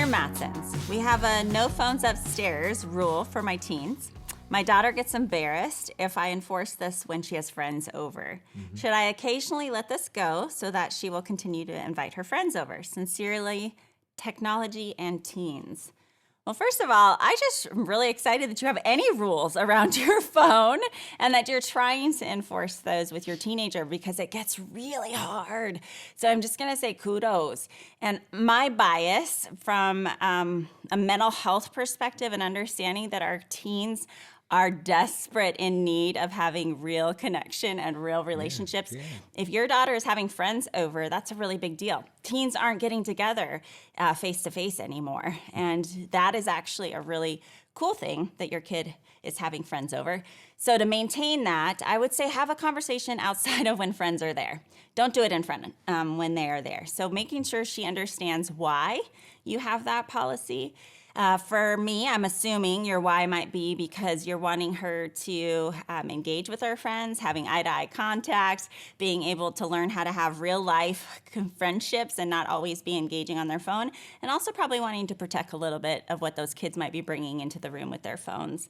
Matsons. We have a no phones upstairs rule for my teens. My daughter gets embarrassed if I enforce this when she has friends over. Should I occasionally let this go so that she will continue to invite her friends over? Sincerely, Technology and Teens. Well, first of all, I just am really excited that you have any rules around your phone and that you're trying to enforce those with your teenager because it gets really hard. So I'm just going to say kudos. And my bias from a mental health perspective and understanding that our teens are desperate in need of having real connection and real relationships. If your daughter is having friends over, that's a really big deal. Teens aren't getting together face-to-face anymore. And that is actually a really cool thing that your kid is having friends over. So to maintain that, I would say have a conversation outside of when friends are there. Don't do it in front when they are there. So making sure she understands why you have that policy. For me, I'm assuming your why might be because you're wanting her to engage with her friends, having eye-to-eye contact, being able to learn how to have real-life friendships and not always be engaging on their phone, and also probably wanting to protect a little bit of what those kids might be bringing into the room with their phones.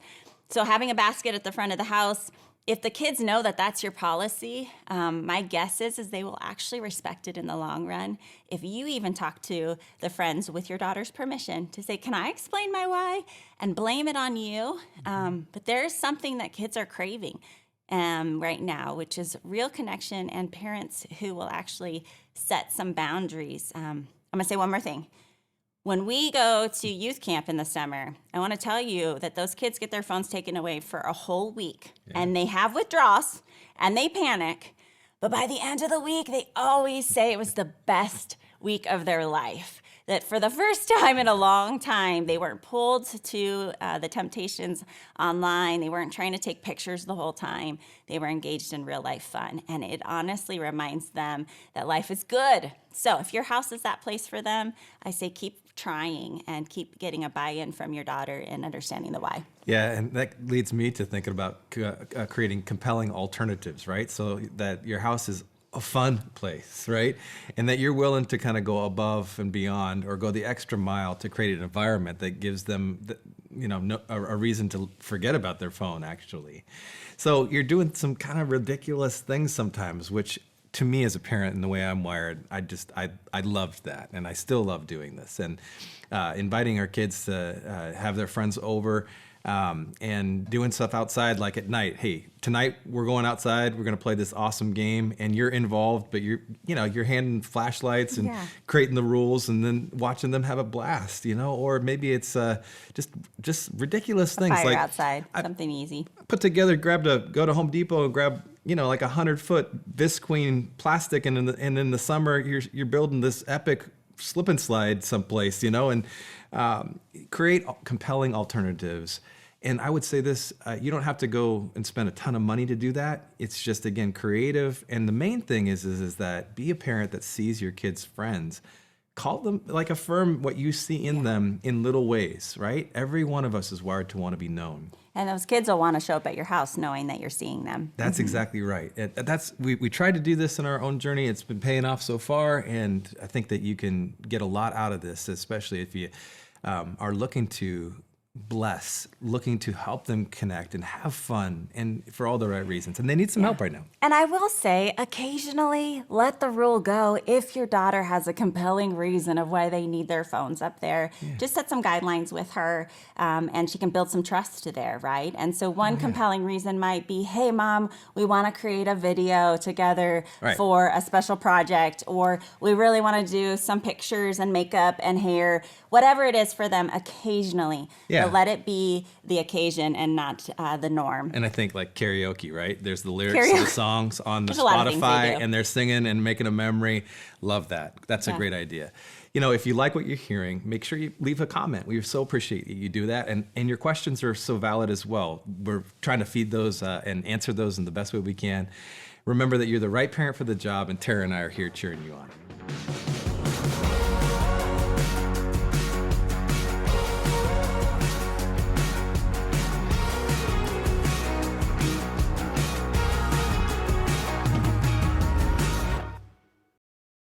So having a basket at the front of the house, if the kids know that that's your policy, my guess is they will actually respect it in the long run. If you even talk to the friends with your daughter's permission to say, can I explain my why? And blame it on you. But there's something that kids are craving right now, which is real connection and parents who will actually set some boundaries. I'm going to say one more thing. When we go to youth camp in the summer, I want to tell you that those kids get their phones taken away for a whole week. And they have withdrawals, and they panic. But by the end of the week, they always say it was the best week of their life. That for the first time in a long time, they weren't pulled to the temptations online. They weren't trying to take pictures the whole time. They were engaged in real life fun. And it honestly reminds them that life is good. So if your house is that place for them, I say keep trying and keep getting a buy-in from your daughter and understanding the why. Yeah, and that leads me to thinking about creating compelling alternatives, right? So that your house is a fun place, right? And that you're willing to kind of go above and beyond or go the extra mile to create an environment that gives them, a reason to forget about their phone, actually. So you're doing some kind of ridiculous things sometimes, which to me as a parent and the way I'm wired, I loved that. And I still love doing this. And inviting our kids to have their friends over and doing stuff outside, like at night. Hey, tonight we're going outside. We're going to play this awesome game, and you're involved, but you're handing flashlights and creating the rules, and then watching them have a blast. Or maybe it's just ridiculous things Fire like outside, something easy. Put together, go to Home Depot and grab like 100-foot visqueen plastic, and in the summer you're building this epic slip and slide someplace, and create compelling alternatives. And I would say this, you don't have to go and spend a ton of money to do that. It's just, again, creative. And the main thing is that be a parent that sees your kids' friends. Call them, affirm what you see in them in little ways, right? Every one of us is wired to want to be known. And those kids will want to show up at your house knowing that you're seeing them. That's exactly right. We tried to do this in our own journey. It's been paying off so far, and I think that you can get a lot out of this, especially if you are looking to bless, looking to help them connect and have fun, and for all the right reasons. And they need some help right now. And I will say, occasionally, let the rule go if your daughter has a compelling reason of why they need their phones up there. Just set some guidelines with her, and she can build some trust there, right? And so one compelling reason might be, hey, Mom, we want to create a video together for a special project, or we really want to do some pictures and makeup and hair, whatever it is for them occasionally. But let it be the occasion and not the norm. And I think like karaoke, right? There's the lyrics of the songs on the Spotify, and they're singing and making a memory. Love that. That's a great idea. If you like what you're hearing, make sure you leave a comment. We so appreciate you do that. And your questions are so valid as well. We're trying to feed those and answer those in the best way we can. Remember that you're the right parent for the job, and Tara and I are here cheering you on.